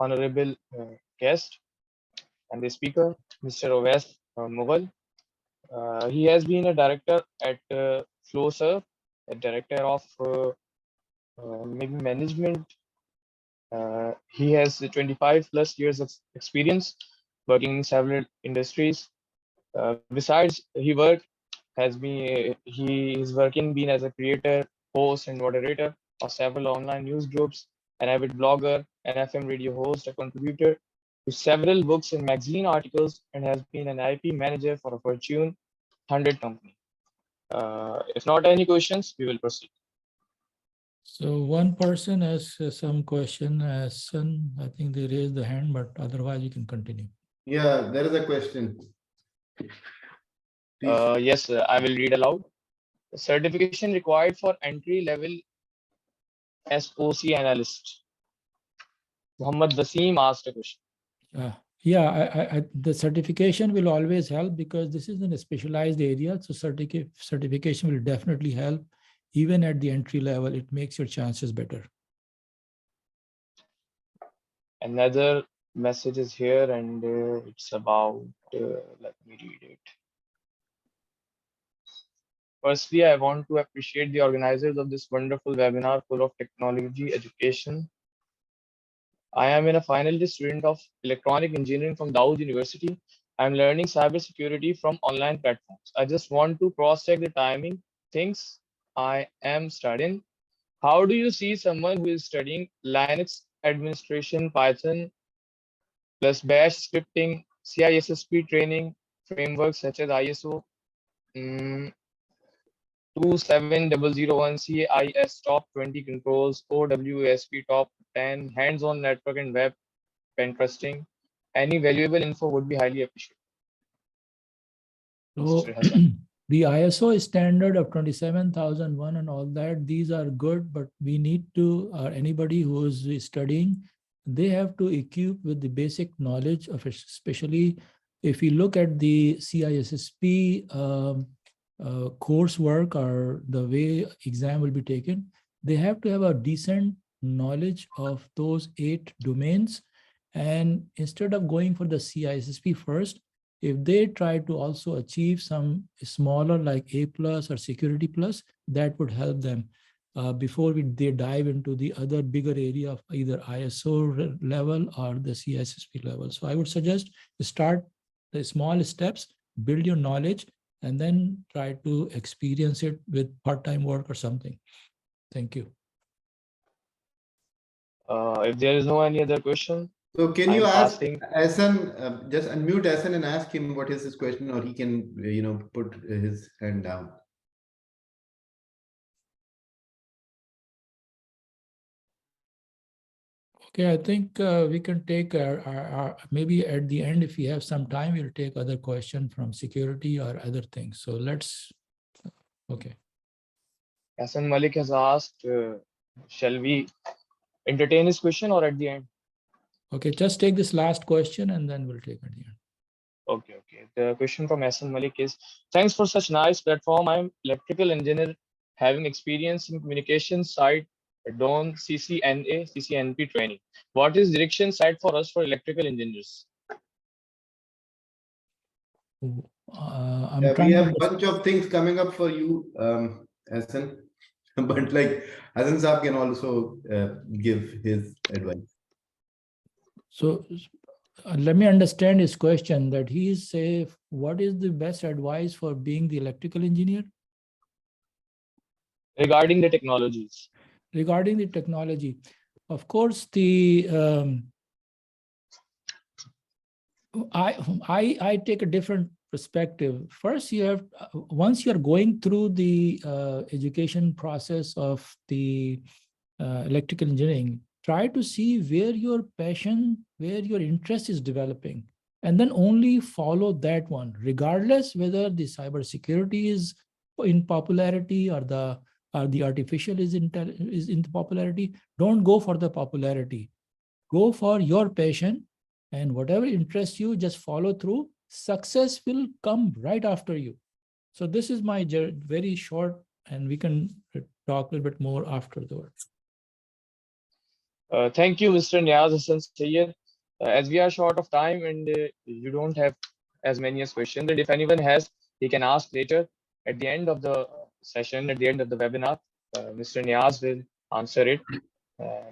honorable guest and the speaker, Mr. Owais Mughal. He has been a director at Flowserve, a director of maybe management. He has 25 plus years of experience working in several industries. Besides, he is working been as a creator, host, and moderator of several online news groups, an avid blogger, an FM radio host, a contributor to several books and magazine articles, and has been an IP manager for a Fortune 100 company. If not any questions, we will proceed. So one person has some question. I think they raised the hand, but otherwise you can continue. Yeah, there is a question. Yes, I will read aloud. The certification required for entry level SOC analyst. Muhammad Wasim asked a question. Yeah, the certification will always help because this is in a specialized area. So certification will definitely help. Even at the entry level, it makes your chances better. Another message is here, and it's about, let me read it. Firstly, I want to appreciate the organizers of this wonderful webinar full of technology education. I am a final year student of electronic engineering from Dawood University. I'm learning cybersecurity from online platforms. I just want to cross-check the timing things I am studying. How do you see someone who is studying Linux administration, Python, plus Bash scripting, CISSP training, frameworks such as ISO 27001, CIS top 20 controls, OWASP top 10, hands-on network and web pen trusting? Any valuable info would be highly appreciated. So the ISO standard of 27001 and all that, these are good, but we need to, anybody who is studying, they have to equip with the basic knowledge of, especially if you look at the CISSP coursework or the way exam will be taken, they have to have a decent knowledge of those 8 domains. And instead of going for the CISSP first, if they try to also achieve some smaller like A+ or Security Plus, that would help them before they dive into the other bigger area of either ISO level or the CISSP level. So I would suggest start the small steps, build your knowledge, and then try to experience it with part-time work or something. Thank you. If there is no any other question. So can you ask Ahsan, just unmute Ahsan and ask him what is his question, or he can, put his hand down. Okay, I think we can take maybe at the end, if we have some time, we'll take other question from security or other things. So let's, okay. Hassan Malik has asked, shall we entertain his question or at the end? Okay, just take this last question and then we'll take at the end. Okay. The question from Hassan Malik is, thanks for such nice platform. I'm electrical engineer having experience in communication side, DON, CCNA, CCNP training. What is direction side for us for electrical engineers? We have a bunch of things coming up for you, Hassan. But like Hassan Saab can also give his advice. So let me understand his question, that he is say, what is the best advice for being the electrical engineer? Regarding the technologies. Regarding the technology, of course, the I take a different perspective. First, you have once you are going through the education process of the electrical engineering, try to see where your passion, where your interest is developing, and then only follow that one, regardless whether the cybersecurity is in popularity or the artificial is in popularity. Don't go for the popularity. Go for your passion, and whatever interests you, just follow through. Success will come right after you. So this is my very short, and we can talk a little bit more after the work. Thank you, Mr. Niaz Hassan Sayyed. As we are short of time and you don't have as many as questions, and if anyone has, he can ask later at the end of the session, at the end of the webinar. Mr. Niaz will answer it.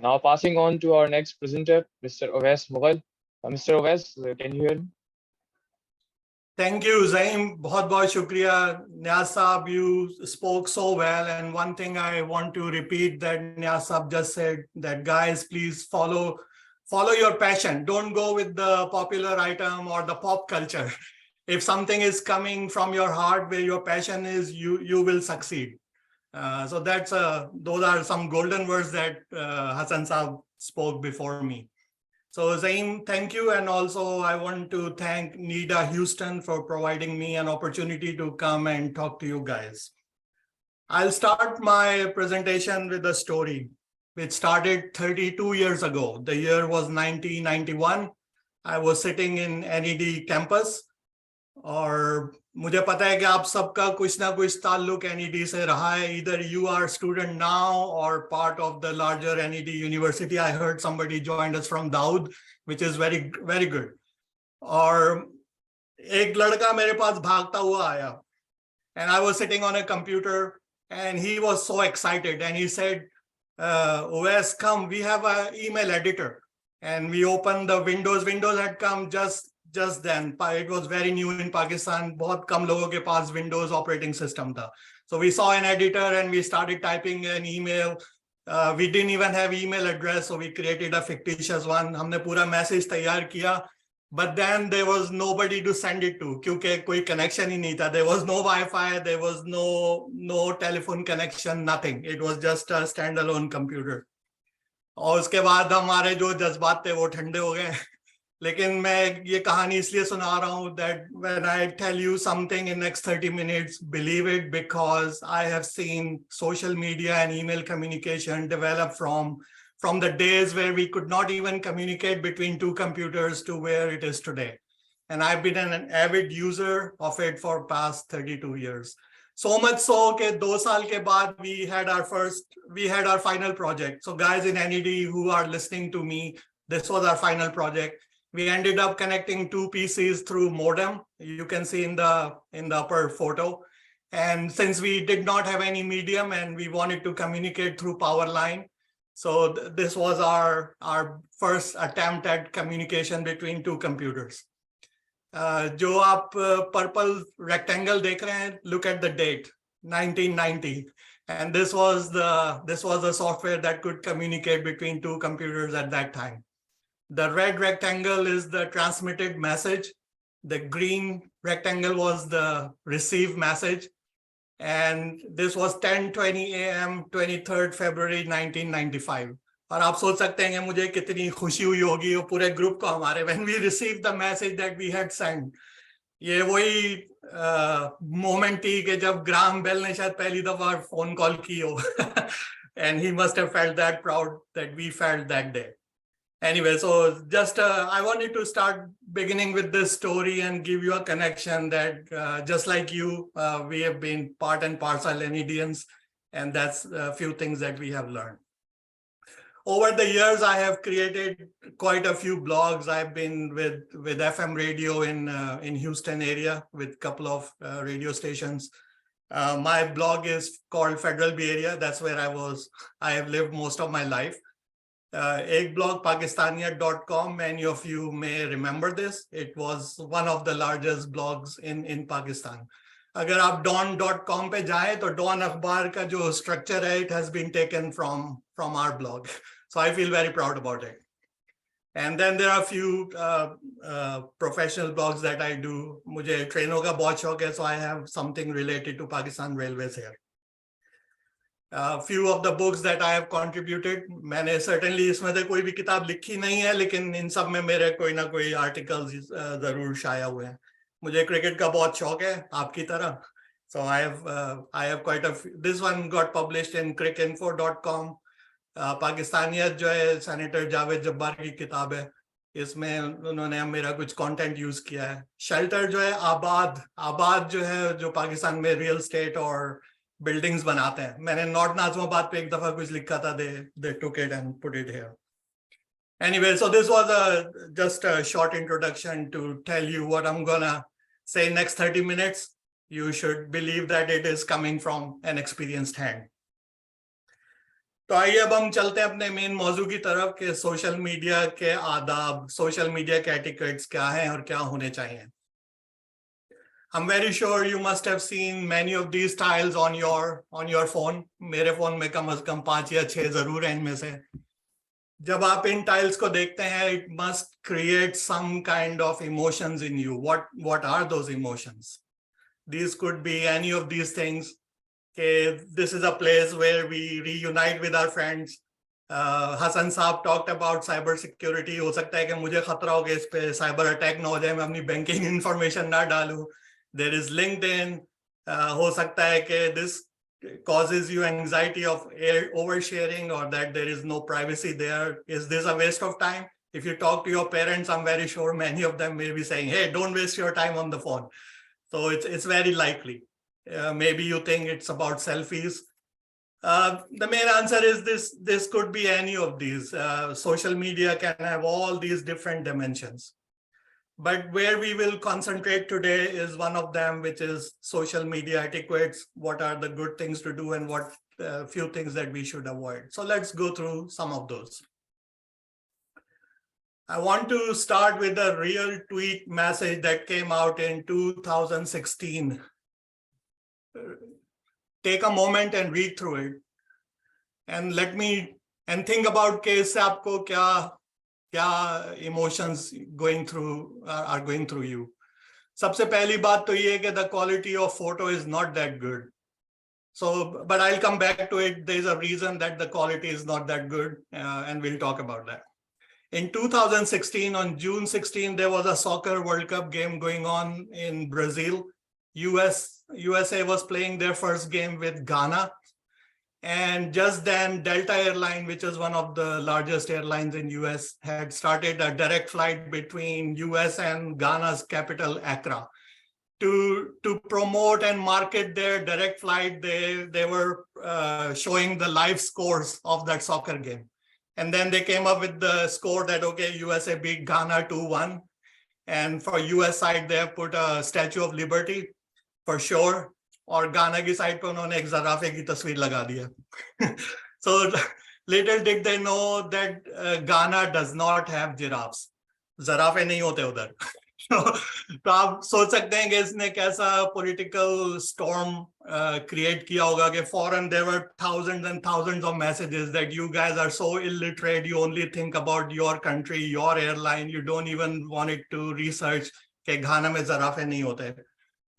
Now passing on to our next presenter, Mr. Owais Mughal. Mr. Owais, can you hear me? Thank you, Zaim. बहुत बहुत शुक्रिया. Niaz Saab, you spoke so well. And one thing I want to repeat that Niaz Saab just said, that guys, please follow your passion. Don't go with the popular item or the pop culture. If something is coming from your heart where your passion is, you will succeed. So those are some golden words that Hassan Saab spoke before me. So Zaim, thank you. And also I want to thank NEDA Houston for providing me an opportunity to come and talk to you guys. I'll start my presentation with a story which started 32 years ago. The year was 1991. I was sitting in NED campus और मुझे पता है कि आप सबका कुछ ना कुछ ताल्लुक NED से रहा है. Either you are a student now or part of the larger NED university. I heard somebody joined us from Daud, which is very, very good. और एक लड़का मेरे पास भागता हुआ आया. And I was sitting on a computer and he was so excited and he said, Owais, come, we have an email editor. And we opened the Windows. Windows had come just then. It was very new in Pakistan. बहुत कम लोगों के पास Windows operating system था. So we saw an editor and we started typing an email. We didn't even have email address, so we created a fictitious one. हमने पूरा message तैयार किया. But then there was nobody to send it to क्योंकि कोई connection ही नहीं था. There was no Wi-Fi, there was no telephone connection, nothing. It was just a standalone computer. और उसके बाद हमारे जो जज्बात थे वो ठंडे हो गए. लेकिन मैं ये कहानी इसलिए सुना रहा हूँ that when I tell you something in next 30 minutes, believe it, because I have seen social media and email communication develop from the days where we could not even communicate between two computers to where it is today. And I've been an avid user of it for past 32 years. So much so that 2 साल के बाद we had our final project. So guys in NED who are listening to me, this was our final project. We ended up connecting 2 PCs through modem. You can see in the upper photo. And since we did not have any medium and we wanted to communicate through power line, so this was our first attempt at communication between 2 computers. जो आप purple rectangle देख रहे हैं, look at the date, 1990. And this was the software that could communicate between 2 computers at that time. The red rectangle is the transmitted message. The green rectangle was the received message. And this was 10:20 a.m. 23rd February 1995. और आप सोच सकते हैं कि मुझे कितनी खुशी हुई होगी और पूरे ग्रुप को हमारे when we received the message that we had sent. ये वही मोमेंट थी कि जब ग्राहम बेल ने शायद पहली दफा फोन कॉल की हो. And he must have felt that proud that we felt that day. Anyway, so just I wanted to start beginning with this story and give you a connection that just like you, we have been part and parcel NEDians, and that's a few things that we have learned. Over the years, I have created quite a few blogs. I've been with FM radio in Houston area with a couple of radio stations. My blog is called Federal Bay Area. That's where I have lived most of my life. Ek blog Pakistania.com, many of you may remember this. It was one of the largest blogs in Pakistan. अगर आप don.com पे जाएं तो Dawn अखबार का जो structure है, it has been taken from our blog. So I feel very proud about it. And then there are a few professional blogs that I do. मुझे ट्रेनों का बहुत शौक है, so I have something related to Pakistan Railways here. A few of the books that I have contributed, मैंने certainly इसमें से कोई भी किताब लिखी नहीं है, लेकिन इन सब में मेरे कोई ना कोई articles जरूर शाया हुए हैं. मुझे क्रिकेट का बहुत शौक है आपकी तरह. So I have quite a few. This one got published in crickinfo.com. पाकिस्तानियत जो है सेनेटर जावेद जब्बार की किताब है. इसमें उन्होंने मेरा कुछ कंटेंट यूज किया है. शेल्टर जो है आबाद जो है, जो पाकिस्तान में रियल स्टेट और बिल्डिंग्स बनाते हैं. मैंने नॉर्थ नाज़िमाबाद पे एक दफा कुछ लिखा था. They took it and put it here. Anyway, so this was just a short introduction to tell you what I'm gonna say next 30 minutes. You should believe that it is coming from an experienced hand. तो आइए अब हम चलते हैं अपने main मौजू की तरफ कि सोशल मीडिया के आदाब, सोशल मीडिया के एटिकेट्स क्या हैं और क्या होने चाहिए. I'm very sure you must have seen many of these styles on your phone. मेरे फोन में कम से कम 5 या 6 जरूर हैं इनमें से. जब आप इन टाइल्स को देखते हैं, it must create some kind of emotions in you. What are those emotions? These could be any of these things. Okay, this is a place where we reunite with our friends. Hassan Saab talked about cyber security. हो सकता है कि मुझे खतरा हो कि इस पे cyber attack ना हो जाए, मैं अपनी banking information ना डालूं. There is LinkedIn. हो सकता है कि this causes you anxiety of oversharing or that there is no privacy there. Is this a waste of time? If you talk to your parents, I'm very sure many of them may be saying, hey, don't waste your time on the phone. So it's very likely. Maybe you think it's about selfies. The main answer is this could be any of these. Social media can have all these different dimensions. But where we will concentrate today is one of them, which is social media etiquettes. What are the good things to do and what few things that we should avoid. So let's go through some of those. I want to start with a real tweet message that came out in 2016. Take a moment and read through it. And think about case aapko kya emotions are going through you. Sabse pehli baat to ye hai ki the quality of photo is not that good. So, but I'll come back to it. There's a reason that the quality is not that good, and we'll talk about that. In 2016, on June 16, there was a soccer World Cup game going on in Brazil. USA was playing their first game with Ghana. And just then, Delta Airline, which is one of the largest airlines in US, had started a direct flight between US and Ghana's capital, Accra. To promote and market their direct flight, they were showing the live scores of that soccer game. And then they came up with the score that, okay, USA beat Ghana 2-1. And for US side, they have put a Statue of Liberty for sure. और गाना की side पे उन्होंने एक ज़राफे की तस्वीर लगा दिया. So little did they know that Ghana does not have giraffes. ज़राफे नहीं होते उधर. तो आप सोच सकते हैं कि इसने कैसा political storm create किया होगा कि foreign there were thousands and thousands of messages that you guys are so illiterate, you only think about your country, your airline, you don't even want it to research कि घाना में ज़राफे नहीं होते.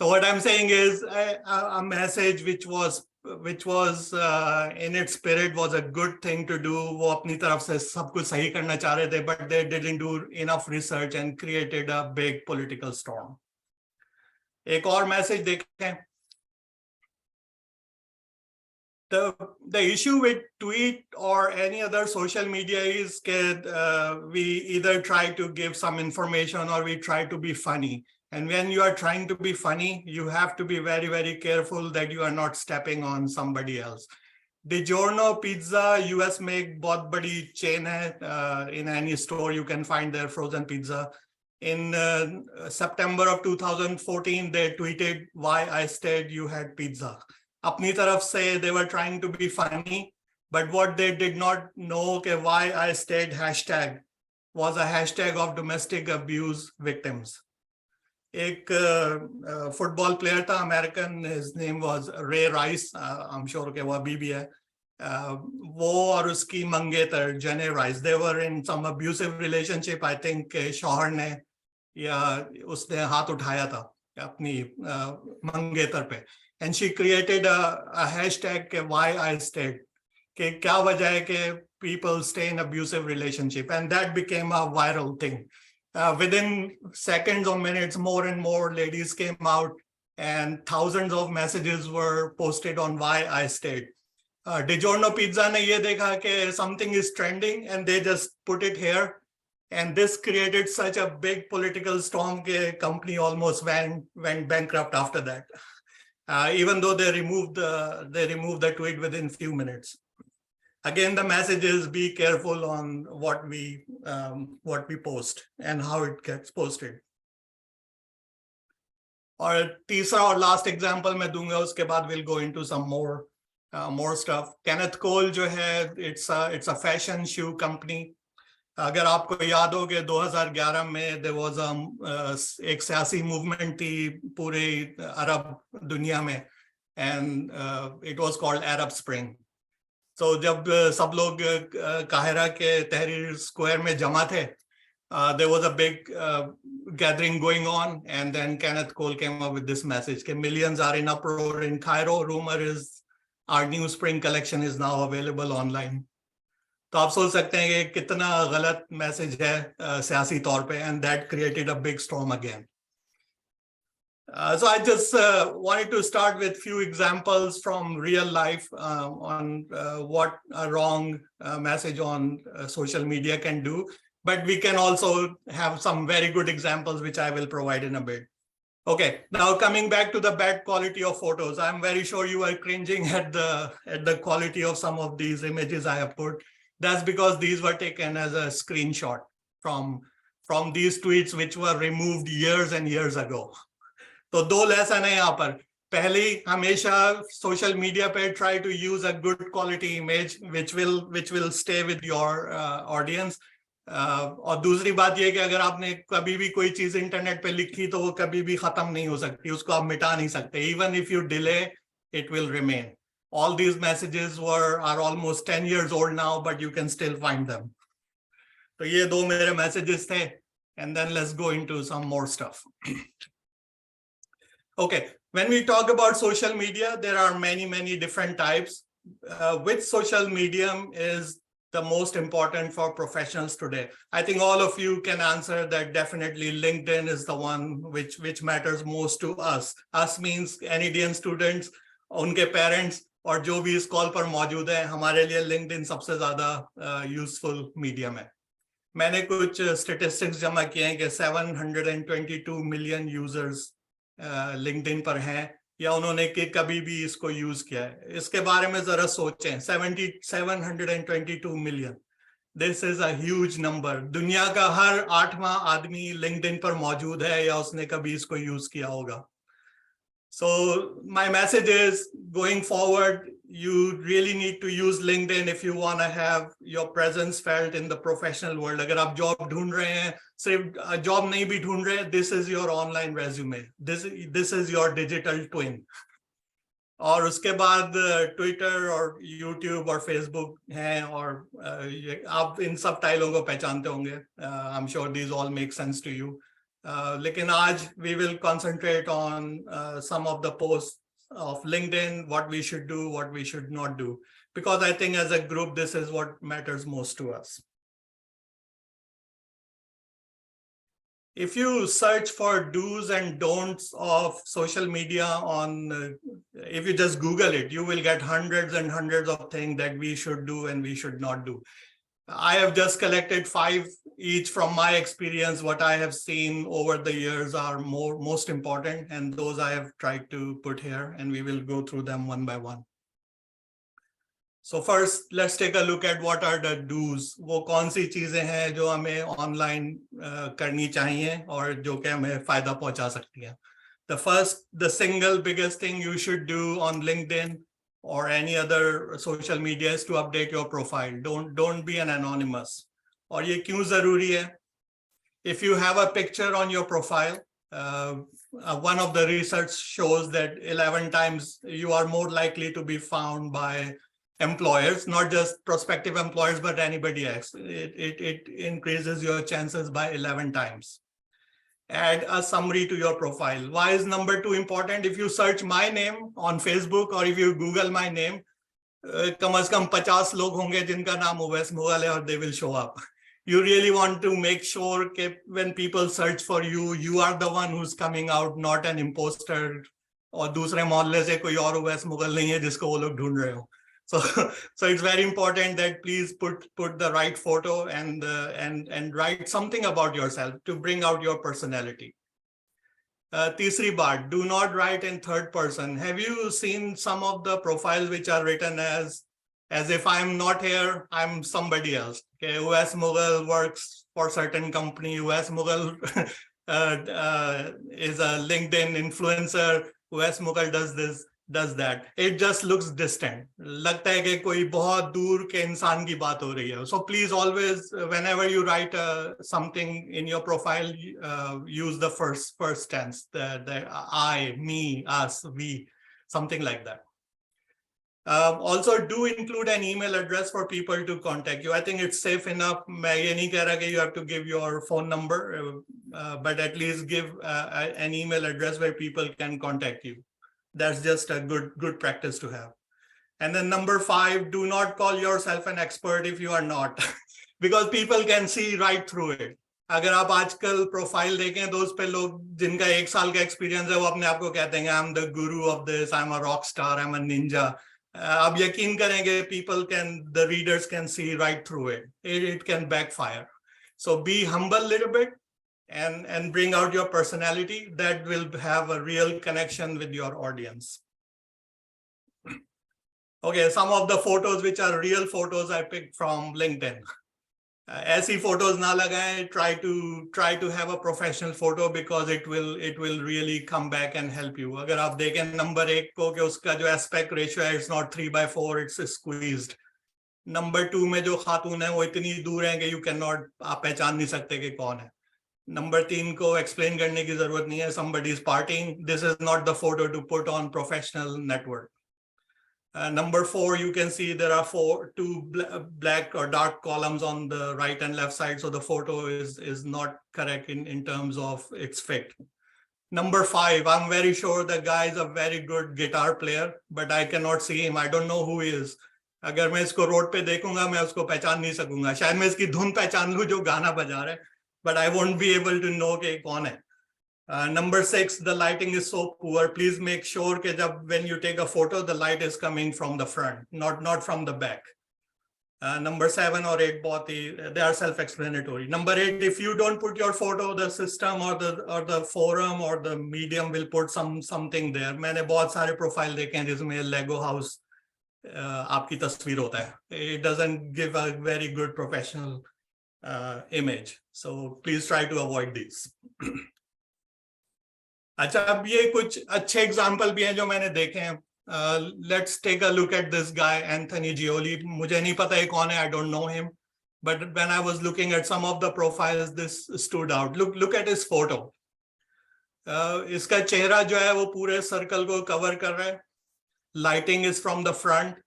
So what I'm saying is a message which was in its spirit was a good thing to do. वो अपनी तरफ से सब कुछ सही करना चाह रहे थे, but they didn't do enough research and created a big political storm. एक और message देखें. The issue with tweet or any other social media is that we either try to give some information or we try to be funny. And when you are trying to be funny, you have to be very, very careful that you are not stepping on somebody else. DiGiorno Pizza, US में बहुत बड़ी chain है. In any store, you can find their frozen pizza. In September of 2014, they tweeted, why I stayed, you had pizza. अपनी तरफ से they were trying to be funny, but what they did not know कि why I stayed hashtag was a hashtag of domestic abuse victims. एक football player था American, his name was Ray Rice, I'm sure कि वो अभी भी है. वो और उसकी मंगेतर Jenny Rice, they were in some abusive relationship. I think शौहर ने या उसने हाथ उठाया था अपनी मंगेतर पे. And she created a hashtag के why I stayed, कि क्या वजह है कि people stay in abusive relationship, and that became a viral thing. Within seconds or minutes, more and more ladies came out and thousands of messages were posted on why I stayed. DiGiorno Pizza ने ये देखा कि something is trending and they just put it here. And this created such a big political storm that company almost went bankrupt after that. Even though they removed the tweet within few minutes. Again, the message is be careful on what we post and how it gets posted. और तीसरा और last example मैं दूंगा, उसके बाद we'll go into some more stuff. Kenneth Cole जो है, it's a fashion shoe company. अगर आपको याद हो कि 2011 में there was एक सियासी मूवमेंट थी पूरे अरब दुनिया में, and it was called Arab Spring. So जब सब लोग काहिरा के तहरीर स्क्वायर में जमा थे, there was a big gathering going on, and then Kenneth Cole came up with this message that millions are in uproar in Cairo. Rumor is our new spring collection is now available online. तो आप सोच सकते हैं कि कितना गलत message है सियासी तौर पे, and that created a big storm again. So I just wanted to start with few examples from real life on what a wrong message on social media can do. But we can also have some very good examples, which I will provide in a bit. Okay, now coming back to the bad quality of photos, I'm very sure you are cringing at the quality of some of these images I have put. That's because these were taken as a screenshot from these tweets, which were removed years and years ago. तो दो lesson है यहाँ पर. पहले हमेशा social media पे try to use a good quality image which will stay with your audience. और दूसरी बात ये कि अगर आपने कभी भी कोई चीज इंटरनेट पे लिखी तो वो कभी भी खत्म नहीं हो सकती, उसको आप मिटा नहीं सकते. Even if you delay, it will remain. All these messages are almost 10 years old now, but you can still find them. तो ये दो मेरे messages थे, and then let's go into some more stuff. Okay, when we talk about social media, there are many different types. Which social medium is the most important for professionals today? I think all of you can answer that definitely LinkedIn is the one which matters most to us. Us means NEDA students, उनके parents, और जो भी इस call पर मौजूद है, हमारे लिए LinkedIn सबसे ज़्यादा useful medium है. मैंने कुछ statistics जमा किए हैं कि 722 million users LinkedIn पर हैं या उन्होंने कि कभी भी इसको यूज किया है. इसके बारे में जरा सोचें. 722 million. This is a huge number. दुनिया का हर 8वां आदमी LinkedIn पर मौजूद है या उसने कभी इसको यूज किया होगा. So my message is, going forward, you really need to use LinkedIn if you want to have your presence felt in the professional world. अगर आप job ढूंढ रहे हैं, सिर्फ job नहीं भी ढूंढ रहे, this is your online resume. This is your digital twin. और उसके बाद Twitter और YouTube और Facebook हैं, और आप इन सब टाइलों को पहचानते होंगे. I'm sure these all make sense to you. लेकिन आज we will concentrate on some of the posts of LinkedIn, what we should do, what we should not do, because I think as a group, this is what matters most to us. If you search for do's and don'ts of social media if you just Google it, you will get hundreds and hundreds of things that we should do and we should not do. I have just collected 5 each from my experience. What I have seen over the years are most important, and those I have tried to put here, and we will go through them one by one. So first, let's take a look at what are the do's. वो कौन सी चीजें हैं जो हमें online करनी चाहिए और जो कि हमें फायदा पहुंचा सकती हैं. The single biggest thing you should do on LinkedIn or any other social media is to update your profile. Don't be an anonymous. और ये क्यों जरूरी है? If you have a picture on your profile, one of the research shows that 11 times you are more likely to be found by employers, not just prospective employers, but anybody else. It increases your chances by 11 times. Add a summary to your profile. Why is number 2 important? If you search my name on Facebook or if you Google my name, कम से कम 50 लोग होंगे जिनका नाम Owais Mughal है, और they will show up. You really want to make sure that when people search for you, you are the one who's coming out, not an imposter. और दूसरे मोहल्ले से कोई और ओवैस मुगल नहीं है जिसको वो लोग ढूंढ रहे हो. So it's very important that please put the right photo and write something about yourself to bring out your personality. तीसरी बात, do not write in third person. Have you seen some of the profiles which are written as as if I'm not here, I'm somebody else. Okay, Owais Mughal works for certain company. Owais Mughal is a LinkedIn influencer. Owais Mughal does this, does that. It just looks distant. लगता है कि कोई बहुत दूर के इंसान की बात हो रही है. So please always, whenever you write something in your profile, use the first tense, the I, me, us, we, something like that. Also, do include an email address for people to contact you. I think it's safe enough. मैं ये नहीं कह रहा कि you have to give your phone number, but at least give an email address where people can contact you. That's just a good practice to have. And then number 5, do not call yourself an expert if you are not, because people can see right through it. अगर आप आजकल profile देखें तो उस पे लोग जिनका 1 साल का एक्सपीरियंस है वो अपने आप को कहते हैं I am the Guru of this, I am a rock star, I am a Ninja. आप यकीन करेंगे the readers can see right through it. It can backfire. So be humble a little bit and bring out your personality that will have a real connection with your audience. Okay, some of the photos which are real photos I picked from LinkedIn. ऐसी photos ना लगाएं. Try to have a professional photo because it will really come back and help you. अगर आप देखें number 1 को कि उसका जो aspect ratio है, it's not 3/4, it's squeezed. Number 2 में जो खातून है वो इतनी दूर है कि you cannot, आप पहचान नहीं सकते कि कौन है. Number 3 को explain करने की जरूरत नहीं है. Somebody is partying. This is not the photo to put on professional network. Number 4, you can see there are 2 black or dark columns on the right and left side. So the photo is not correct in terms of its fit. Number 5, I'm very sure the guy is a very good guitar player, but I cannot see him. I don't know who he is. अगर मैं इसको road पे देखूंगा मैं उसको पहचान नहीं सकूंगा. शायद मैं इसकी धुन पहचान लूं जो गाना बजा रहा है, but I won't be able to know कि कौन है. Number 6, the lighting is so poor. Please make sure that when you take a photo, the light is coming from the front, not from the back. Number 7 or 8, they are self-explanatory. Number 8, if you don't put your photo, the system or the forum or the medium will put something there. मैंने बहुत सारे profile देखे हैं जिसमें Lego house आपकी तस्वीर होता है. It doesn't give a very good professional image. So please try to avoid these. अच्छा, अब ये कुछ अच्छे एग्जाम्पल भी हैं जो मैंने देखे हैं. Let's take a look at this guy, Anthony Gioli. मुझे नहीं पता ये कौन है, I don't know him. But when I was looking at some of the profiles, this stood out. Look at his photo. इसका चेहरा जो है वो पूरे सर्कल को कवर कर रहा है. Lighting is from the front.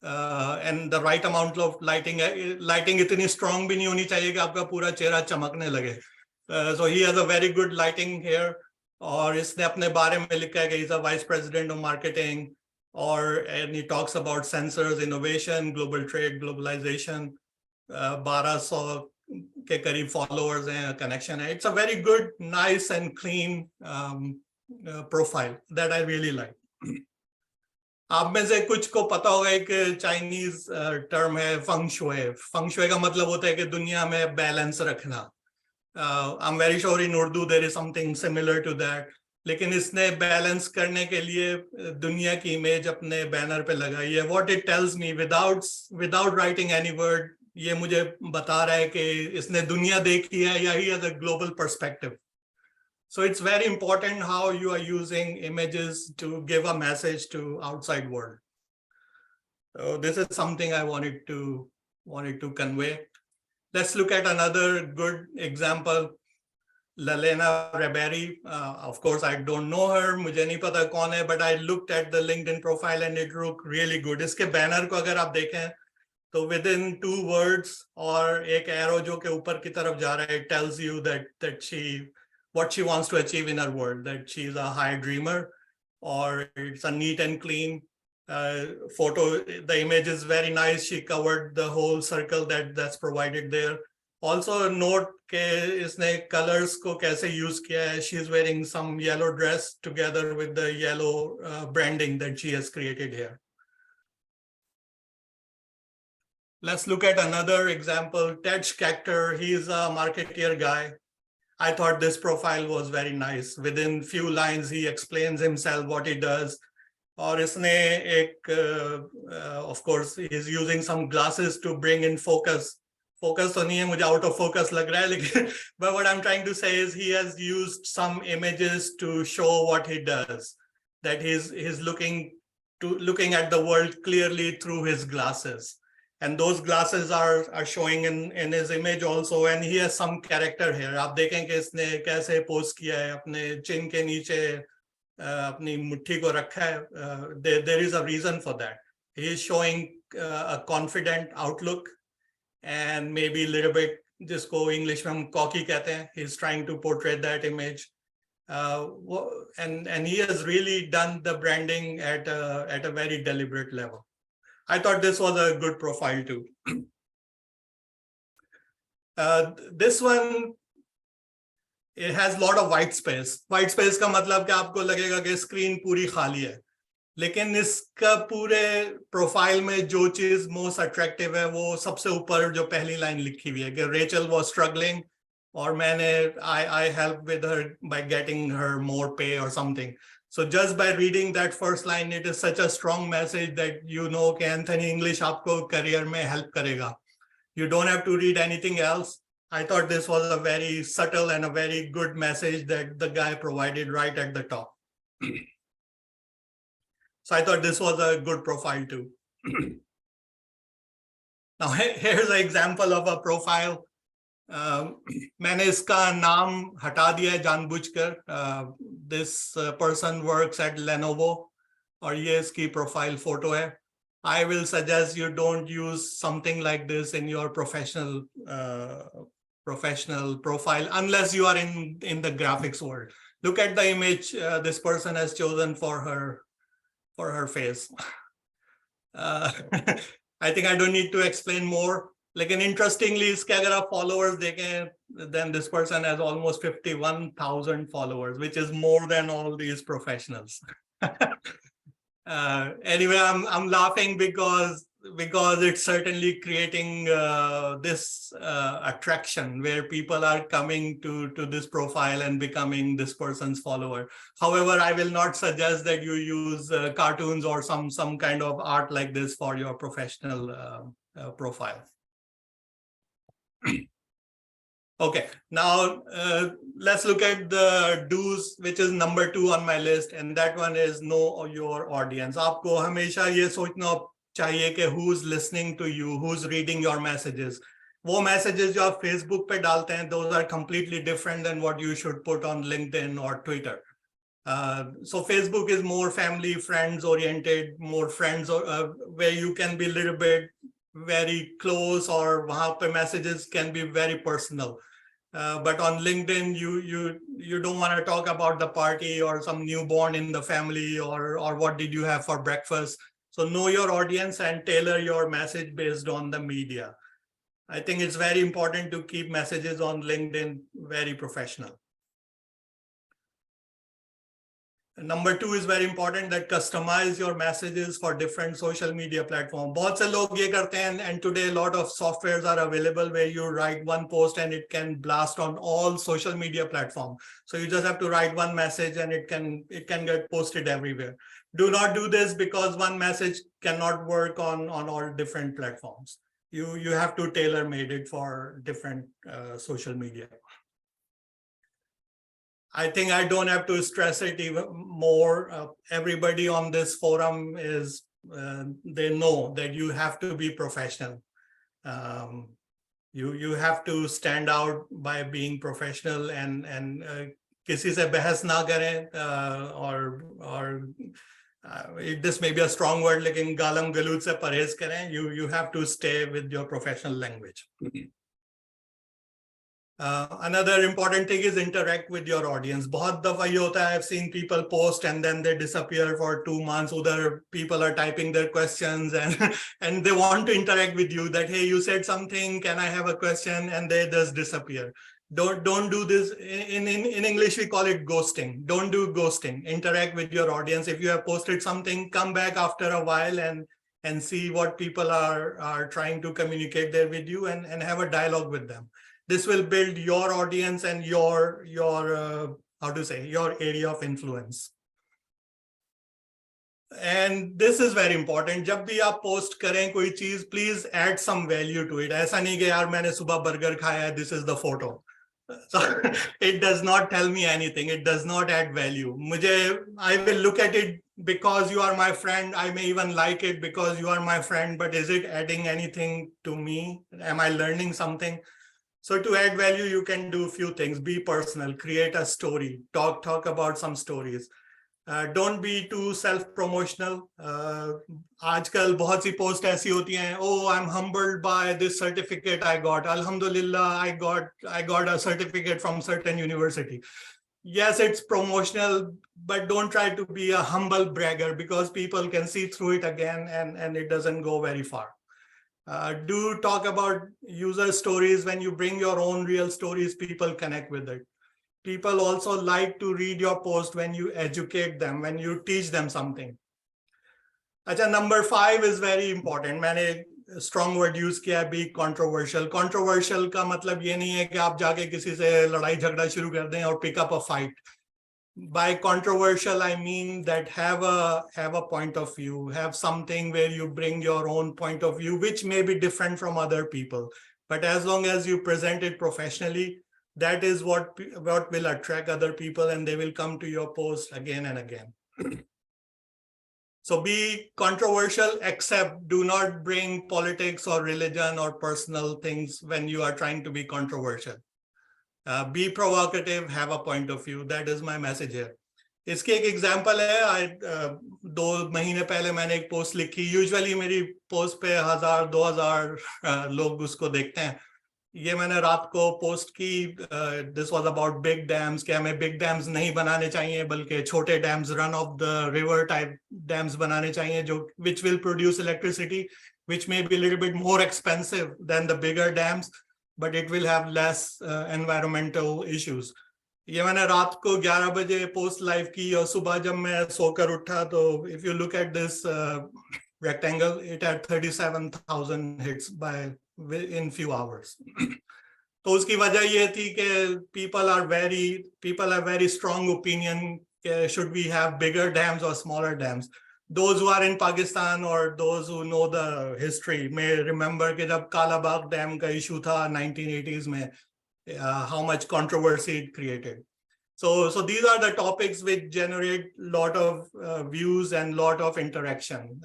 And the right amount of lighting इतनी strong भी नहीं होनी चाहिए कि आपका पूरा चेहरा चमकने लगे. So he has a very good lighting here. और इसने अपने बारे में लिखा है कि he's a vice president of marketing, and he talks about sensors, innovation, global trade, globalization. 1200 के करीब followers हैं, connection है. It's a very good, nice and clean profile that I really like. आप में से कुछ को पता होगा एक चाइनीज टर्म है फंग शुए. फंग शुए का मतलब होता है कि दुनिया में बैलेंस रखना. I'm very sure in Urdu there is something similar to that. लेकिन इसने बैलेंस करने के लिए दुनिया की इमेज अपने बैनर पे लगाई है. What it tells me without writing any word, ये मुझे बता रहा है कि इसने दुनिया देखी है या he has a global perspective. So it's very important how you are using images to give a message to outside world. So this is something I wanted to convey. Let's look at another good example. Lalena Reberi. Of course, I don't know her. मुझे नहीं पता कौन है, but I looked at the LinkedIn profile and it looked really good. इसके banner को अगर आप देखें, तो within 2 words और एक arrow जो के ऊपर की तरफ जा रहा है, it tells you that what she wants to achieve in her world, that she's a high dreamer, or it's a neat and clean photo. The image is very nice. She covered the whole circle that's provided there. Also note ke isne colors ko kaise use kiya hai. She's wearing some yellow dress together with the yellow branding that she has created here. Let's look at another example. Ted Schechter, he's a marketeer guy. I thought this profile was very nice. Within few lines, he explains himself, what he does. और इसने एक of course he is using some glasses to bring in focus. Focus तो नहीं है, मुझे out of focus लग रहा है, लेकिन but what I'm trying to say is he has used some images to show what he does, that he's looking at the world clearly through his glasses, and those glasses are showing in his image also, and he has some character here. आप देखें कि इसने कैसे pose किया है, अपने chin के नीचे अपनी मुट्ठी को रखा है. There is a reason for that. He is showing a confident outlook, and maybe a little bit जिसको English में हम cocky कहते हैं. He is trying to portray that image. And he has really done the branding at a very deliberate level. I thought this was a good profile too. This one, it has a lot of white space. White space का मतलब कि आपको लगेगा कि screen पूरी खाली है, लेकिन इसका पूरे प्रोफाइल में जो चीज मोस्ट अट्रैक्टिव है वो सबसे ऊपर जो पहली लाइन लिखी हुई है कि रेचल वाज स्ट्रगलिंग और मैंने I helped with her by getting her more pay or something. So just by reading that first line, it is such a strong message that you know कि Anthony English आपको career में help करेगा. You don't have to read anything else. I thought this was a very subtle and a very good message that the guy provided right at the top. So I thought this was a good profile too. Now here's an example of a profile. मैंने इसका नाम हटा दिया है जानबूझकर. This person works at Lenovo और ये इसकी profile photo है. I will suggest you don't use something like this in your professional profile unless you are in the graphics world. Look at the image this person has chosen for her face. I think I don't need to explain more. लेकिन interestingly, इसके अगर आप followers देखें, then this person has almost 51,000 followers, which is more than all these professionals. Anyway, I'm laughing because it's certainly creating this attraction where people are coming to this profile and becoming this person's follower. However, I will not suggest that you use cartoons or some kind of art like this for your professional profile. Okay, now let's look at the do's, which is number 2 on my list, and that one is know your audience. आपको हमेशा ये सोचना चाहिए कि who's listening to you, who's reading your messages. वो messages जो आप Facebook पे डालते हैं, those are completely different than what you should put on LinkedIn or Twitter. So Facebook is more family, friends oriented, more friends where you can be a little bit very close, or वहाँ पे messages can be very personal. But on LinkedIn, you don't want to talk about the party or some newborn in the family or what did you have for breakfast. So know your audience and tailor your message based on the media. I think it's very important to keep messages on LinkedIn very professional. Number 2 is very important, that customize your messages for different social media platforms. बहुत से लोग ये करते हैं, and today a lot of softwares are available where you write one post and it can blast on all social media platforms. So you just have to write one message and it can get posted everywhere. Do not do this because one message cannot work on all different platforms. You have to tailor-made it for different social media. I think I don't have to stress it even more. Everybody on this forum is, they know that you have to be professional. You have to stand out by being professional and किसी से बहस ना करें, or this may be a strong word, लेकिन गालम गलूज से परहेज करें. You have to stay with your professional language. Another important thing is interact with your audience. बहुत दफा ये होता है, I've seen people post and then they disappear for 2 months. Other people are typing their questions and they want to interact with you, that, hey, you said something, can I have a question? And they just disappear. Don't do this. In English, we call it ghosting. Don't do ghosting. Interact with your audience. If you have posted something, come back after a while and see what people are trying to communicate there with you and have a dialogue with them. This will build your audience and your how to say, your area of influence. And this is very important. जब भी आप post करें कोई चीज, please add some value to it. ऐसा नहीं कि यार मैंने सुबह burger खाया है, this is the photo. So it does not tell me anything. It does not add value. I will look at it because you are my friend. I may even like it because you are my friend, but is it adding anything to me? Am I learning something? So to add value, you can do a few things. Be personal, create a story, talk about some stories. Don't be too self-promotional. आजकल बहुत सी post ऐसी होती हैं, oh, I'm humbled by this certificate I got. Alhamdulillah, I got a certificate from certain university. Yes, it's promotional, but don't try to be a humble bragger because people can see through it again and it doesn't go very far. Do talk about user stories. When you bring your own real stories, people connect with it. People also like to read your post when you educate them, when you teach them something. Acha, number 5 is very important. मैंने strong word use किया, be controversial. Controversial का मतलब ये नहीं है कि आप जाके किसी से लड़ाई झगड़ा शुरू कर दें और pick up a fight. By controversial, I mean that have a point of view, have something where you bring your own point of view, which may be different from other people. But as long as you present it professionally, that is what will attract other people and they will come to your post again and again. So be controversial, except do not bring politics or religion or personal things when you are trying to be controversial. Be provocative, have a point of view. That is my message here. इसकी एक example है, 2 महीने पहले मैंने एक post लिखी. Usually मेरी post पे 1000-2000 लोग उसको देखते हैं. ये मैंने रात को पोस्ट की. This was about big dams, कि हमें बिग डैम्स नहीं बनाने चाहिए बल्कि छोटे dams, run of the river type dams बनाने चाहिए जो which will produce electricity, which may be a little bit more expensive than the bigger dams, but it will have less environmental issues. ये मैंने रात को 11 बजे पोस्ट लाइव की और सुबह जब मैं सोकर उठा तो if you look at this rectangle, it had 37,000 hits by in few hours. तो उसकी वजह ये थी कि people have very strong opinion, should we have bigger dams or smaller dams. Those who are in Pakistan or those who know the history may remember कि जब Kalabagh dam का issue था 1980s में, how much controversy it created. So these are the topics which generate a lot of views and lot of interaction.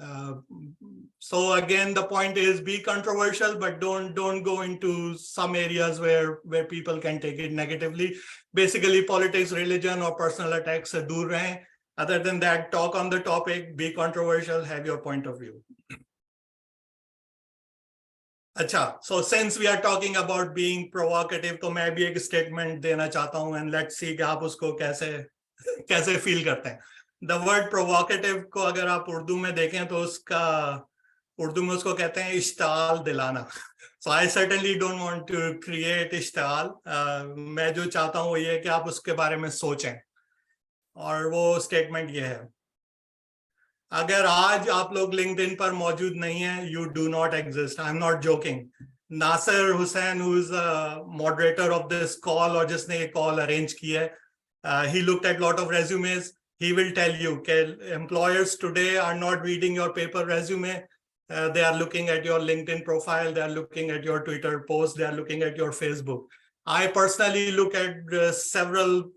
So again, the point is be controversial, but don't go into some areas where people can take it negatively. Basically, politics, religion, or personal attacks se dur rahein. Other than that, talk on the topic, be controversial, have your point of view. अच्छा, so since we are talking about being provocative, तो मैं भी एक statement देना चाहता हूँ and let's see कि आप उसको कैसे feel करते हैं. The word provocative को अगर आप उर्दू में देखें तो उर्दू में उसको कहते हैं इश्ताल दिलाना. So I certainly don't want to create इश्ताल. मैं जो चाहता हूँ वो ये है कि आप उसके बारे में सोचें. और वो statement ये है. अगर आज आप लोग लिंक्डइन पर मौजूद नहीं हैं, you do not exist. I'm not joking. Nasir Hussain, who is a moderator of this call और जिसने ये call arrange की है, he looked at lot of resumes. He will tell you that employers today are not reading your paper resume. They are looking at your LinkedIn profile. They are looking at your Twitter post. They are looking at your Facebook. I personally look at several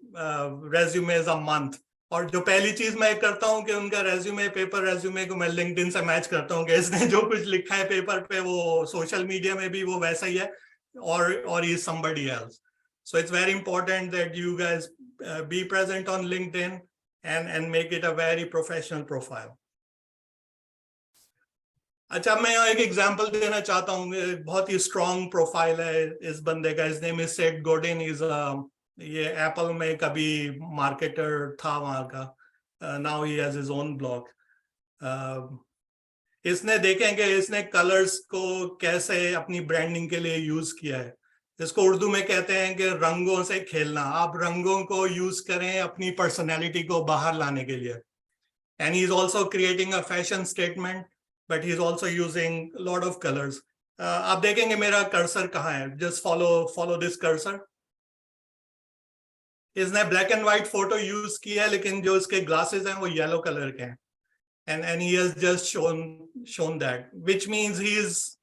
resumes a month. और जो पहली चीज मैं करता हूँ कि उनका resume, paper resume को मैं लिंक्डइन से मैच करता हूँ कि इसने जो कुछ लिखा है पेपर पे वो सोशल मीडिया में भी वो वैसा ही है or he is somebody else. So it's very important that you guys be present on LinkedIn and make it a very professional profile. अच्छा, मैं यहाँ एक एग्जांपल देना चाहता हूँ. बहुत ही स्ट्रॉन्ग प्रोफाइल है इस बंदे का. His name is Seth Godin. ये एप्पल में कभी मार्केटर था वहां का. Now he has his own blog. इसने देखेंगे इसने कलर्स को कैसे अपनी ब्रांडिंग के लिए यूज किया है. इसको उर्दू में कहते हैं कि रंगों से खेलना. आप रंगों को यूज करें अपनी पर्सनैलिटी को बाहर लाने के लिए. And he is also creating a fashion statement, but he is also using lot of colours. आप देखेंगे मेरा कर्सर कहाँ है. Just follow this cursor. इसने black and white photo use की है, लेकिन जो इसके ग्लासेस हैं वो येलो कलर के हैं. and he has just shown that, which means he's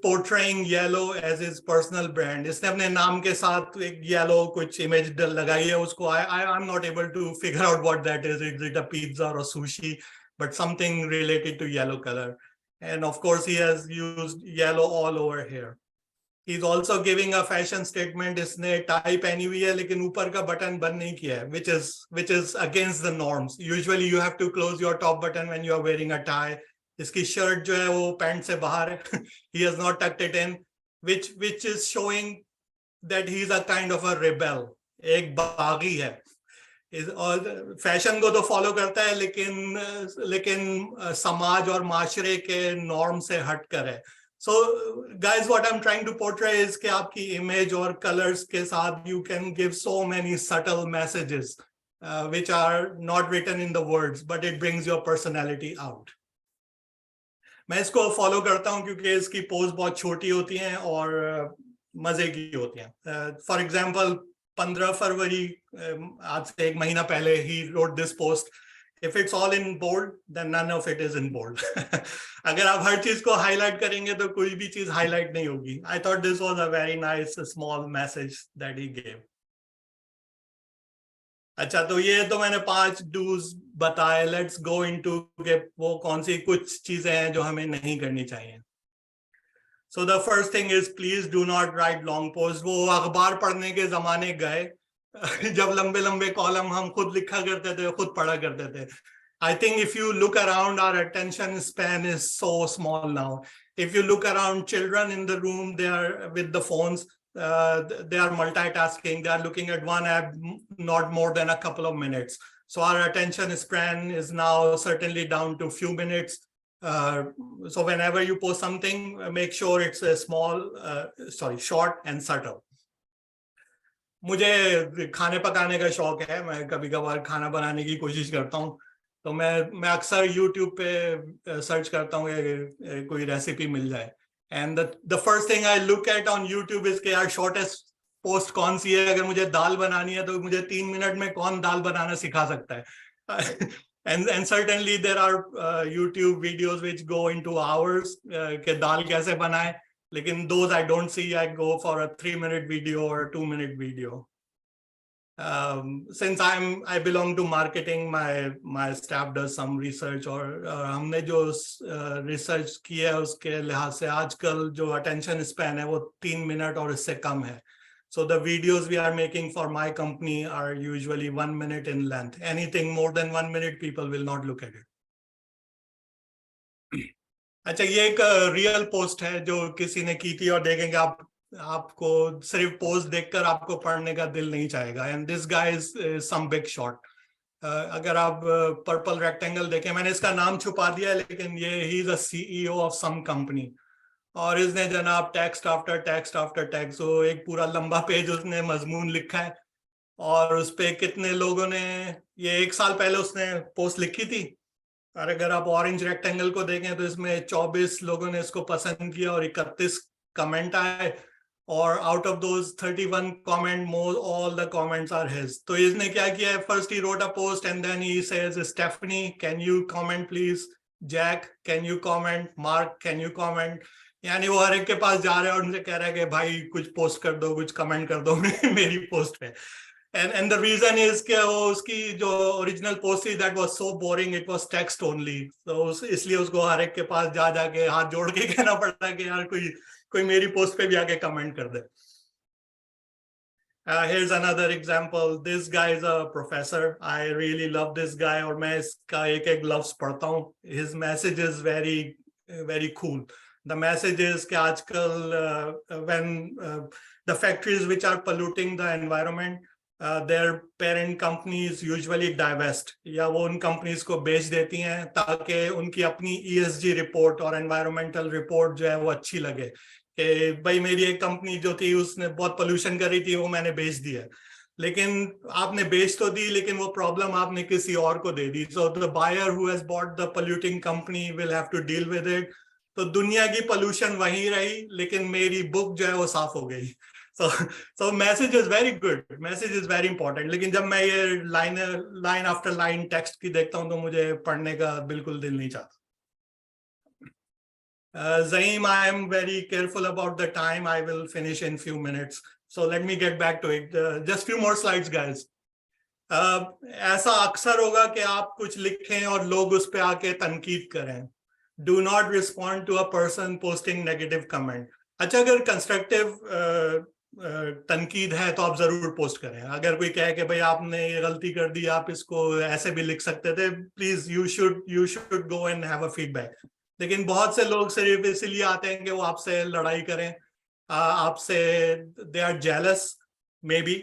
portraying yellow as his personal brand. इसने अपने नाम के साथ एक yellow कुछ image लगाई है उसको. I'm not able to figure out what that is. Is it a pizza or a sushi? But something related to yellow color. And of course, he has used yellow all over here. He's also giving a fashion statement. इसने tie पहनी हुई है लेकिन ऊपर का button बंद नहीं किया है, which is against the norms. Usually you have to close your top button when you are wearing a tie. इसकी शर्ट जो है वो पैंट से बाहर है. He has not tucked it in, which is showing that he's a kind of a rebel. एक बागी है. और फैशन को तो फॉलो करता है लेकिन समाज और माशरे के नॉर्म से हट कर है. So guys, what I'm trying to portray is कि आपकी image और colors के साथ you can give so many subtle messages which are not written in the words, but it brings your personality out. मैं इसको फॉलो करता हूँ क्योंकि इसकी पोज बहुत छोटी होती हैं और मजे की होती हैं. फॉर एग्जाम्पल 15 फरवरी आज से एक महीना पहले ही wrote this post. If it's all in bold, then none of it is in bold. अगर आप हर चीज को हाईलाइट करेंगे तो कोई भी चीज हाईलाइट नहीं होगी. I thought this was a very nice small message that he gave. अच्छा, तो ये तो मैंने 5 do's बताए. Let's go into के वो कौन सी कुछ चीजें हैं जो हमें नहीं करनी चाहिए. So the first thing is please do not write long posts. वो अखबार पढ़ने के जमाने गए जब लंबे लंबे कॉलम हम खुद लिखा करते थे, खुद पढ़ा करते थे. I think if you look around, our attention span is so small now. If you look around, children in the room, they are with the phones, they are multitasking, they are looking at one app not more than a couple of minutes. So our attention span is now certainly down to few minutes. So whenever you post something, make sure it's a short and subtle. मुझे खाने पकाने का शौक है. मैं कभी कभार खाना बनाने की कोशिश करता हूँ. तो मैं अक्सर YouTube पे सर्च करता हूँ कि कोई रेसिपी मिल जाए. And the first thing I look at on YouTube is कि यार shortest post कौन सी है. अगर मुझे दाल बनानी है तो मुझे 3 मिनट में कौन दाल बनाना सिखा सकता है. And certainly there are YouTube videos which go into hours कि दाल कैसे बनाए. लेकिन those I don't see. I go for a 3-minute video or a 2-minute video. Since I belong to marketing, my staff does some research और हमने जो research की है उसके लिहाज से आजकल जो attention span है वो 3 मिनट और इससे कम है. So the videos we are making for my company are usually 1 minute in length. Anything more than 1 minute, people will not look at it. अच्छा, ये एक रियल पोस्ट है जो किसी ने की थी और देखेंगे आपको सिर्फ पोस्ट देखकर आपको पढ़ने का दिल नहीं चाहेगा. And this guy is some big shot. अगर आप पर्पल रेक्टेंगल देखें, मैंने इसका नाम छुपा दिया है लेकिन ये he is a CEO of some company. और इसने जनाब text after text after text, तो एक पूरा लंबा पेज उसने मजमून लिखा है. और उस पे कितने लोगों ने, ये 1 साल पहले उसने पोस्ट लिखी थी. और अगर आप ऑरेंज रेक्टेंगल को देखें तो इसमें 24 लोगों ने इसको पसंद किया और 31 कमेंट आए. और out of those 31 comment, more all the comments are his. तो इसने क्या किया है, first he wrote a post and then he says Stephanie can you comment please, Jack can you comment, Mark can you comment. यानी वो हर एक के पास जा रहा है और उनसे कह रहा है कि भाई कुछ पोस्ट कर दो, कुछ कमेंट कर दो मेरी पोस्ट पे. And the reason is कि वो उसकी जो ओरिजिनल पोस्ट थी that was so boring, it was text only. So इसलिए उसको हर एक के पास जा के हाथ जोड़ के कहना पड़ता है कि यार कोई मेरी पोस्ट पे भी आके कमेंट कर दे. Here's another example. This guy is a professor. I really love this guy और मैं इसका एक लफ्ज पढ़ता हूँ. His message is very very cool. The message is कि आजकल when the factories which are polluting the environment, their parent companies usually divest, या वो उन companies को बेच देती हैं ताकि उनकी अपनी ESG रिपोर्ट और environmental रिपोर्ट जो है वो अच्छी लगे कि भाई मेरी एक कंपनी जो थी उसने बहुत पोल्यूशन करी थी, वो मैंने बेच दी है. लेकिन आपने बेच तो दी लेकिन वो प्रॉब्लम आपने किसी और को दे दी. So the buyer who has bought the polluting company will have to deal with it. तो दुनिया की पोल्यूशन वहीं रही लेकिन मेरी बुक जो है वो साफ हो गई. so message is very good, message is very important. लेकिन जब मैं ये line after line text की देखता हूँ तो मुझे पढ़ने का बिल्कुल दिल नहीं चाहता. Zaim, I am very careful about the time. I will finish in few minutes. So let me get back to it. Just few more slides, guys. ऐसा अक्सर होगा कि आप कुछ लिखें और लोग उस पे आके तनकीद करें. Do not respond to a person posting negative comment. अच्छा, अगर कंस्ट्रक्टिव तनकीद है तो आप जरूर पोस्ट करें. अगर कोई कहे कि भाई आपने ये गलती कर दी, आप इसको ऐसे भी लिख सकते थे, please you should go and have a feedback. लेकिन बहुत से लोग सिर्फ इसलिए आते हैं कि वो आपसे लड़ाई करें, आपसे they are jealous, maybe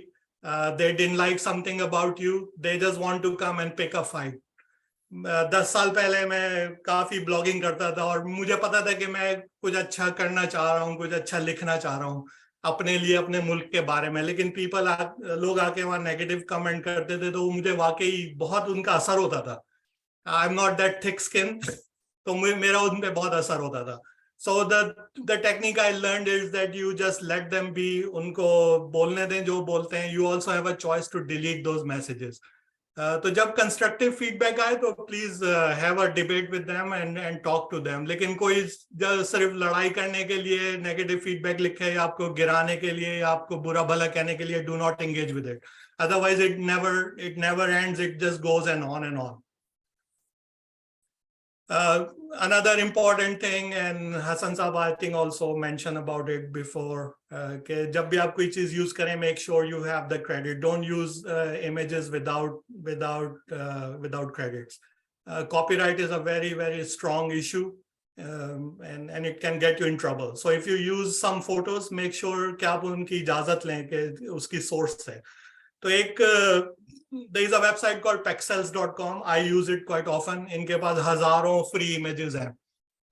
they didn't like something about you, they just want to come and pick a fight. 10 साल पहले मैं काफी ब्लॉगिंग करता था और मुझे पता था कि मैं कुछ अच्छा करना चाह रहा हूँ, कुछ अच्छा लिखना चाह रहा हूँ अपने लिए, अपने मुल्क के बारे में, लेकिन लोग आके वहाँ नेगेटिव कमेंट करते थे तो मुझे वाकई बहुत उनका असर होता था. I am not that thick skin, तो मेरा उन पे बहुत असर होता था. So the technique I learned is that you just let them be, उनको बोलने दें जो बोलते हैं. You also have a choice to delete those messages. तो जब कंस्ट्रक्टिव फीडबैक आए तो please have a debate with them and talk to them. लेकिन कोई सिर्फ लड़ाई करने के लिए नेगेटिव फीडबैक लिखे या आपको गिराने के लिए या आपको बुरा भला कहने के लिए, do not engage with it. Otherwise it never ends, it just goes and on. Another important thing, and Hassan Saab I think also mentioned about it before, कि जब भी आप कोई चीज यूज करें, make sure you have the credit. Don't use images without credits. Copyright is a very strong issue, and it can get you in trouble. So if you use some photos, make sure कि आप उनकी इजाजत लें कि उसकी source से. तो there is a website called pexels.com. I use it quite often. इनके पास हजारों free images हैं.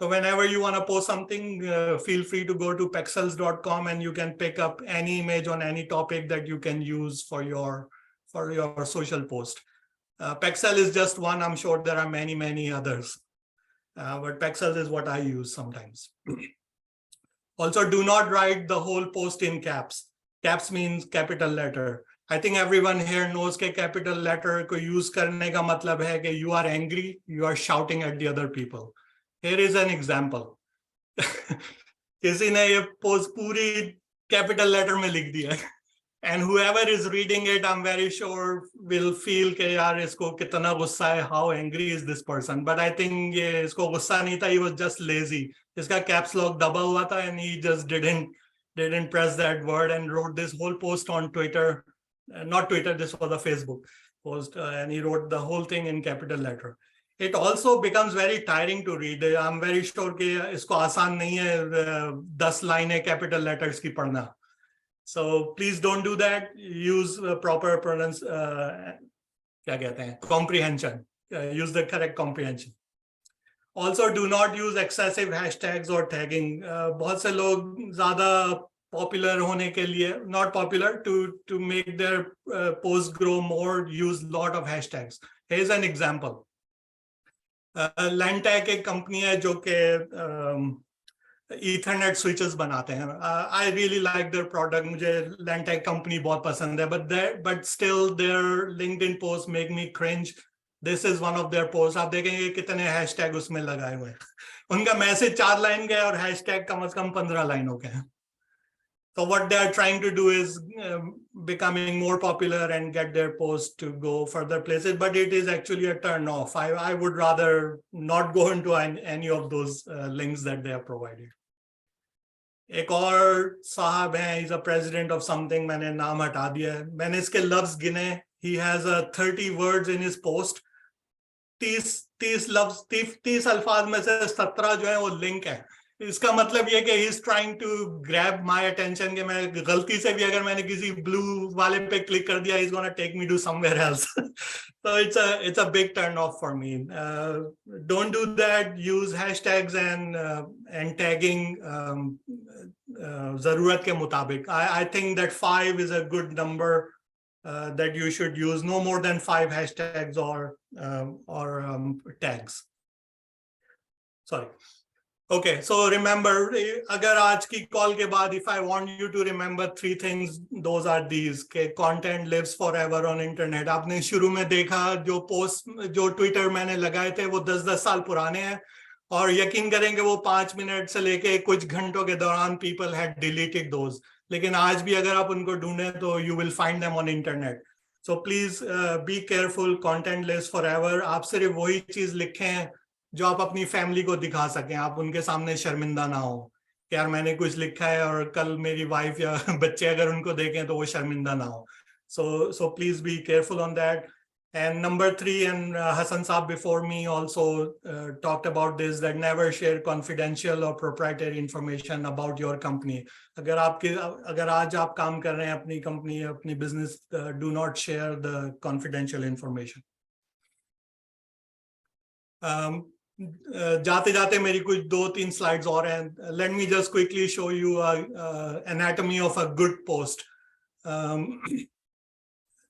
So whenever you want to post something, feel free to go to pexels.com and you can pick up any image on any topic that you can use for your social post. Pexel is just one. I'm sure there are many others, but Pexels is what I use sometimes. Also, do not write the whole post in caps. Caps means capital letter. I think everyone here knows कि capital letter को use करने का मतलब है कि you are angry, you are shouting at the other people. Here is an example. किसी ने ये post पूरी capital letter में लिख दिया, and whoever is reading it, I'm very sure will feel कि यार इसको कितना गुस्सा है, how angry is this person. But I think ये इसको गुस्सा नहीं था, he was just lazy. इसका caps lock दबा हुआ था and he just didn't press that word and wrote this whole post on Twitter. Not Twitter, this was a Facebook post, and he wrote the whole thing in capital letter. It also becomes very tiring to read. I'm very sure कि इसको आसान नहीं है 10 लाइनें capital letters की पढ़ना. So please don't do that. Use proper क्या कहते हैं, comprehension. Use the correct comprehension. Also, do not use excessive hashtags or tagging. बहुत से लोग ज़्यादा popular होने के लिए, not popular, to make their post grow more, use lot of hashtags. Here's an example. Lantec एक कंपनी है जो कि Ethernet switches बनाते हैं. I really like their product. मुझे Lantec company बहुत पसंद है, but still their LinkedIn posts make me cringe. This is one of their posts. आप देखेंगे कितने hashtag उसमें लगाए हुए हैं. उनका मैसेज 4 लाइन का है और hashtag कम से कम 15 लाइनों के हैं. So what they are trying to do is becoming more popular and get their posts to go further places, but it is actually a turn off. I would rather not go into any of those links that they have provided. एक और साहब हैं, he's a president of something, मैंने नाम हटा दिया है. मैंने इसके लफ्ज गिने. He has 30 words in his post. 30 अल्फाज में से 17 जो है वो लिंक है. इसका मतलब ये कि he's trying to grab my attention कि मैं गलती से भी अगर मैंने किसी blue वाले पे click कर दिया, he's gonna take me to somewhere else. So it's a big turn off for me. Don't do that. Use hashtags and tagging ज़रूरत के मुताबिक. I think that 5 is a good number that you should use. No more than 5 hashtags or tags. Sorry. Okay, so remember, agar aaj ki call ke baad, if I want you to remember 3 things, those are these. Okay, content lives forever on internet. आपने शुरू में देखा जो post जो Twitter मैंने लगाए थे वो 10-10 साल पुराने हैं और यकीन करेंगे वो 5 मिनट से लेके कुछ घंटों के दौरान people had deleted those. लेकिन आज भी अगर आप उनको ढूंढें तो you will find them on internet. So please be careful. Content lives forever. आप सिर्फ वही चीज लिखें जो आप अपनी फैमिली को दिखा सकें, आप उनके सामने शर्मिंदा ना हो कि यार मैंने कुछ लिखा है और कल मेरी वाइफ या बच्चे अगर उनको देखें तो वो शर्मिंदा ना हो. So please be careful on that. And number 3, and Hassan Saab before me also talked about this, that never share confidential or proprietary information about your company. अगर आज आप काम कर रहे हैं अपनी कंपनी अपनी business, do not share the confidential information. जाते जाते मेरी कुछ 2-3 स्लाइड्स और हैं. Let me just quickly show you anatomy of a good post.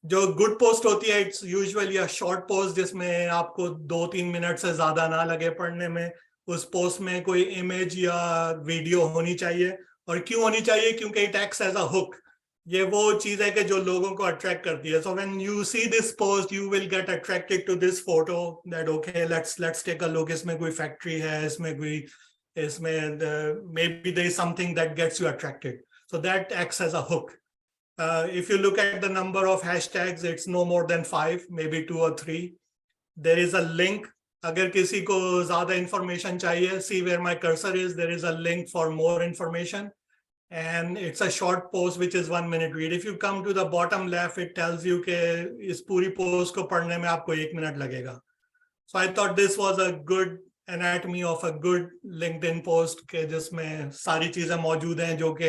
जो गुड पोस्ट होती है, it's usually a short post जिसमें आपको 2-3 मिनट से ज्यादा ना लगे पढ़ने में. उस पोस्ट में कोई इमेज या वीडियो होनी चाहिए. और क्यों होनी चाहिए? क्योंकि it acts as a hook. ये वो चीज है कि जो लोगों को अट्रैक्ट करती है. So when you see this post you will get attracted to this photo, that okay let's take a look. इसमें कोई फैक्ट्री है, इसमें maybe there is something that gets you attracted. So that acts as a hook. If you look at the number of hashtags, it's no more than 5, maybe 2 or 3. There is a link. अगर किसी को ज़्यादा information चाहिए, see where my cursor is, there is a link for more information. And it's a short post which is 1 minute read. If you come to the bottom left, it tells you कि इस पूरी post को पढ़ने में आपको 1 minute लगेगा. So I thought this was a good anatomy of a good LinkedIn post के जिसमें सारी चीजें मौजूद हैं जो कि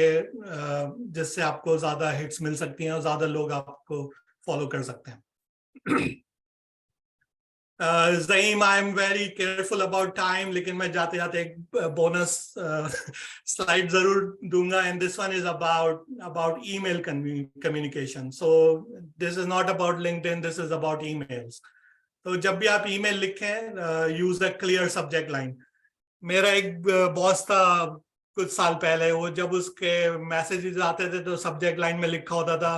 जिससे आपको ज्यादा हिट्स मिल सकती हैं और ज्यादा लोग आपको फॉलो कर सकते हैं. Zaim, I am very careful about time, लेकिन मैं जाते जाते एक बोनस स्लाइड जरूर दूंगा. And this one is about email communication. So this is not about LinkedIn, this is about emails. तो जब भी आप ईमेल लिखें, use a clear subject line. मेरा एक बॉस था कुछ साल पहले, वो जब उसके मैसेजेस आते थे तो सब्जेक्ट लाइन में लिखा होता था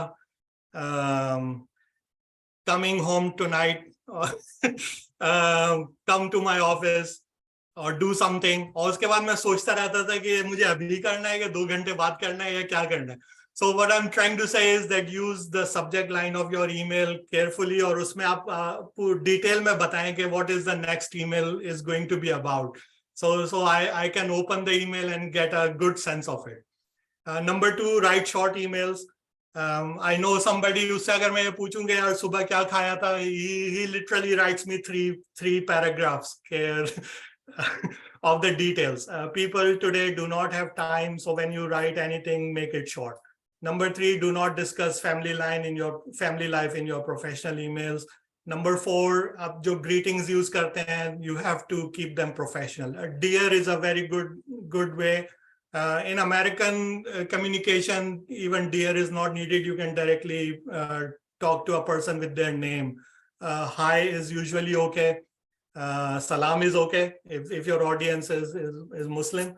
coming home tonight, come to my office और डू समथिंग. और उसके बाद मैं सोचता रहता था कि मुझे अभी करना है कि 2 घंटे बाद करना है या क्या करना है. So what I'm trying to say is that use the subject line of your email carefully और उसमें आप डिटेल में बताएं कि what is the next email is going to be about. So I can open the email and get a good sense of it. Number 2, write short emails. I know somebody, उससे अगर मैं ये पूछूंगा यार सुबह क्या खाया था, he literally writes me three paragraphs of the details. People today do not have time, so when you write anything, make it short. Number 3, do not discuss family life in your professional emails. Number 4, आप जो greetings use करते हैं, you have to keep them professional. Dear is a very good way. In American communication, even dear is not needed. You can directly talk to a person with their name. Hi is usually okay. Salam is okay if your audience is Muslim.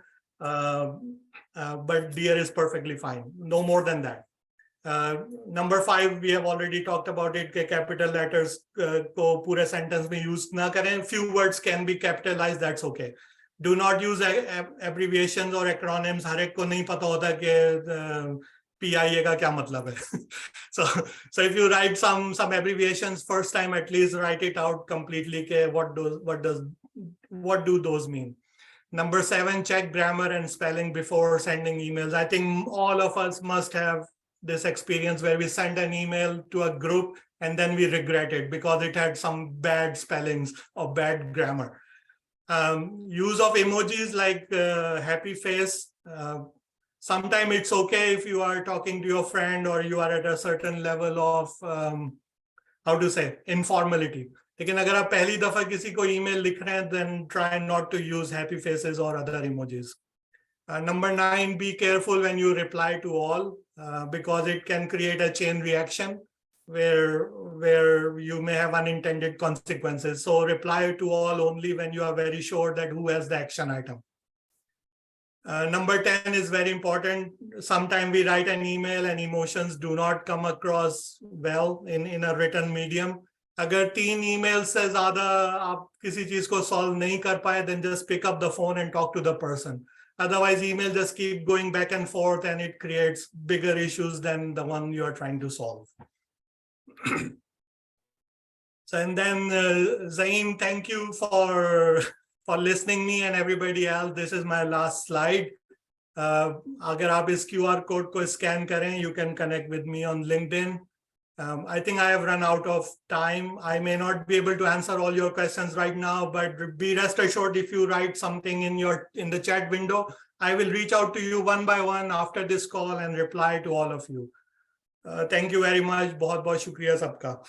But dear is perfectly fine. No more than that. Number 5, we have already talked about it. कि capital letters को पूरे sentence में use ना करें. Few words can be capitalized. That's okay. Do not use abbreviations or acronyms. हर एक को नहीं पता होता कि PIA का क्या मतलब है. So if you write some abbreviations first time, at least write it out completely. कि what do those mean? Number 7, check grammar and spelling before sending emails. I think all of us must have this experience where we send an email to a group and then we regret it because it had some bad spellings or bad grammar. Use of emojis like happy face. Sometimes it's okay if you are talking to your friend or you are at a certain level of informality. लेकिन अगर आप पहली दफा किसी को email लिख रहे हैं, then try not to use happy faces or other emojis. Number 9, be careful when you reply to all because it can create a chain reaction where you may have unintended consequences. So reply to all only when you are very sure that who has the action item. Number 10 is very important. Sometimes we write an email and emotions do not come across well in a written medium. अगर 3 emails से ज़्यादा आप किसी चीज़ को solve नहीं कर पाए, then just pick up the phone and talk to the person. Otherwise, email just keep going back and forth and it creates bigger issues than the one you are trying to solve. So, and then Zaim, thank you for listening me and everybody else. This is my last slide. अगर आप इस QR code को scan करें, you can connect with me on LinkedIn. I think I have run out of time. I may not be able to answer all your questions right now, but be rest assured, if you write something in the chat window, I will reach out to you one by one after this call and reply to all of you. Thank you very much. बहुत बहुत शुक्रिया सबका.